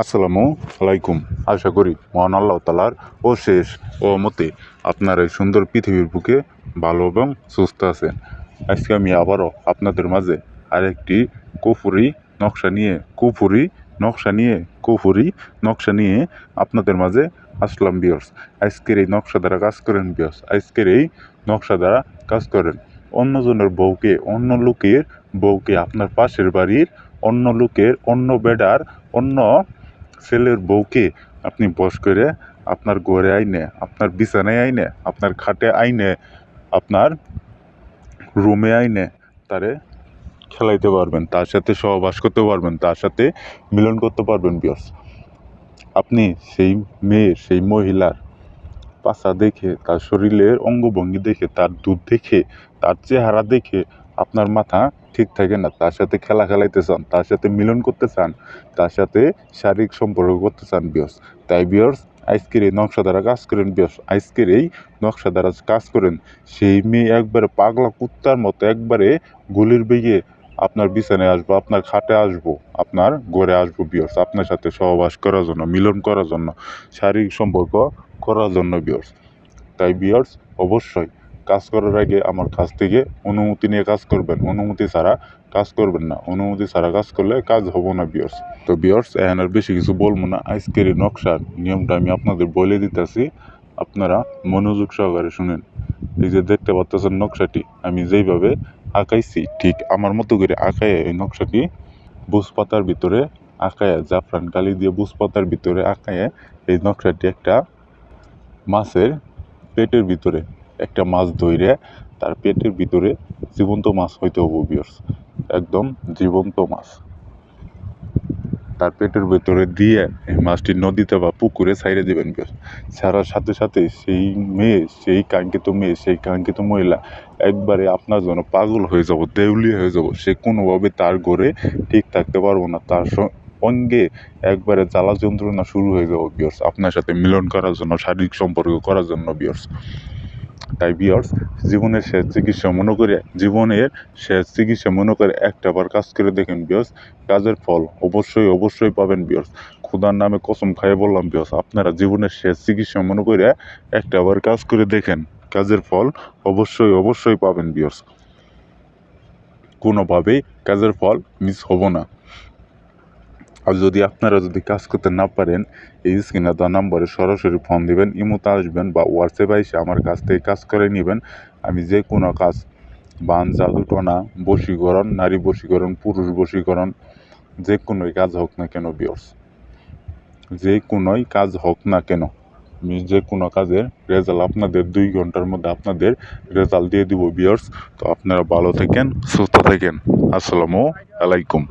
আসসালামু আলাইকুম। আশা করি মহান আল্লাহ তাআলার অশেষ রহমতে আপনারা এই সুন্দর পৃথিবীর বুকে ভালো এবং সুস্থ আছেন। আজকে আমি আবারও আপনাদের মাঝে আরেকটি কুফুরি নকশা নিয়ে আপনাদের মাঝে আসলাম ভিউয়ার্স। আজকের এই নকশা দ্বারা কাজ করেন ভিউয়ার্স। আজকের এই নকশা দ্বারা কাজ করেন অন্যজনের বউকে, অন্য লোকের বউকে, আপনার পাশের বাড়ির অন্য লোকের, অন্য বেডার, অন্য ছেলের বউকে আপনি বশ করে আপনার ঘরে আইনে, আপনার বিছানায় আইনে, আপনার খাটে আইনে, আপনার রুমে আইনে তারে খেলাইতে পারবেন, তার সাথে সহবাস করতে পারবেন, তার সাথে মিলন করতে পারবেন ভিউয়ার্স। আপনি সেই মেয়ের, সেই মহিলার পাছা দেখে, তার শরীরের অঙ্গভঙ্গি দেখে, তার দুধ দেখে, তার চেহারা দেখে আপনার মাথা ঠিক থাকে না। তার সাথে খেলাইতে চান, তার সাথে মিলন করতে চান, তার সাথে শারীরিক সম্পর্ক করতে চান ভিউয়ার্স। তাই ভিউয়ার্স, আজকের এই নকশা দ্বারা কাজ করেন ভিউয়ার্স। আজকের এই নকশা দ্বারা কাজ করেন সেই মেয়ে একবারে পাগলা কুত্তার মতো একবারে গলির বেগে আপনার বিছানায় আসবো, আপনার খাটে আসবো, আপনার ঘরে আসবো ভিউয়ার্স, আপনার সাথে সহবাস করার জন্য, মিলন করার জন্য, শারীরিক সম্পর্ক করার জন্য ভিউয়ার্স। তাই ভিউয়ার্স, অবশ্যই কাজ করার আগে আমার কাছ থেকে অনুমতি নিয়ে কাজ করবেন। অনুমতি ছাড়া কাজ করবেন না। অনুমতি ছাড়া কাজ করলে কাজ হবো না ভিউয়ার্স। তো ভিউয়ার্স, এখন আর বেশি কিছু বলবো না। আজকের এই নকশার নিয়মটা আমি আপনাদের বলে দিতেছি, আপনারা মনোযোগ সহকারে শুনেন। এই যে দেখতে পাচ্ছেন নকশাটি আমি যেইভাবে আঁকাইছি, ঠিক আমার মতো করে আঁকায় এই নকশাটি বুঝ পাতার ভিতরে আঁকায়, জাফরান কালি দিয়ে বুঝ পাতার ভিতরে আঁকায় এই নকশাটি একটা মাছের পেটের ভিতরে, একটা মাছ ধইরে তার পেটের ভিতরে জীবন্ত মাছ হইতে হবে ভিউয়ার্স, একদম জীবন্ত মাছ তার পেটের ভেতরে দিয়ে এই মাছটি নদীতে বা পুকুরে ছাইড়ে দেবেন ভিউয়ার্স। ছাড়ার সাথে সাথে সেই মেয়ে, সেই কাঙ্ক্ষিত মহিলা একবারে আপনার জন্য পাগল হয়ে যাব, দেউলিয়া হয়ে যাব। সে কোনোভাবে তার ঘরে ঠিক থাকতে পারবো না, তার অঙ্গে একবারে জ্বালা যন্ত্রণা শুরু হয়ে যাবো ভিউয়ার্স, আপনার সাথে মিলন করার জন্য, শারীরিক সম্পর্ক করার জন্য ভিউয়ার্স। তাই ভিউয়ার্স, জীবনের শেষ চিকিৎসা মনে করে একটাবার কাজ করে দেখেন ভিউয়ার্স, কাজের ফল অবশ্যই পাবেন ভিউয়ার্স। খোদার নামে কসম খাইয়ে বললাম ভিউয়ার্স, আপনারা জীবনের শেষ চিকিৎসা মনে করে একটাবার কাজ করে দেখেন, কাজের ফল অবশ্যই পাবেন ভিউয়ার্স। কোনোভাবেই কাজের ফল মিস হবো না। আর আপনারা যদি কাজ করতে না পারেন, এই স্ক্রিনে দেওয়া নাম্বারে সরাসরি ফোন দিবেন, ইমোতে আসবেন বা হোয়াটসঅ্যাপে এসে আমার কাছ থেকে কাজ করে নেবেন। আমি যে কোনো কাজ, বান, জাদুটনা, বশীকরণ, নারী বশীকরণ, পুরুষ বশীকরণ, যে কোনোই কাজ হোক না কেন ভিউয়ার্স, যে কোনোই কাজ হোক না কেন, আমি যে কোনো কাজের রেজাল্ট আপনাদের 2 ঘন্টার মধ্যে আপনাদের রেজাল্ট দিয়ে দিব ভিউয়ার্স। তো আপনারা ভালো থাকেন, সুস্থ থাকেন। আসসালামু আলাইকুম।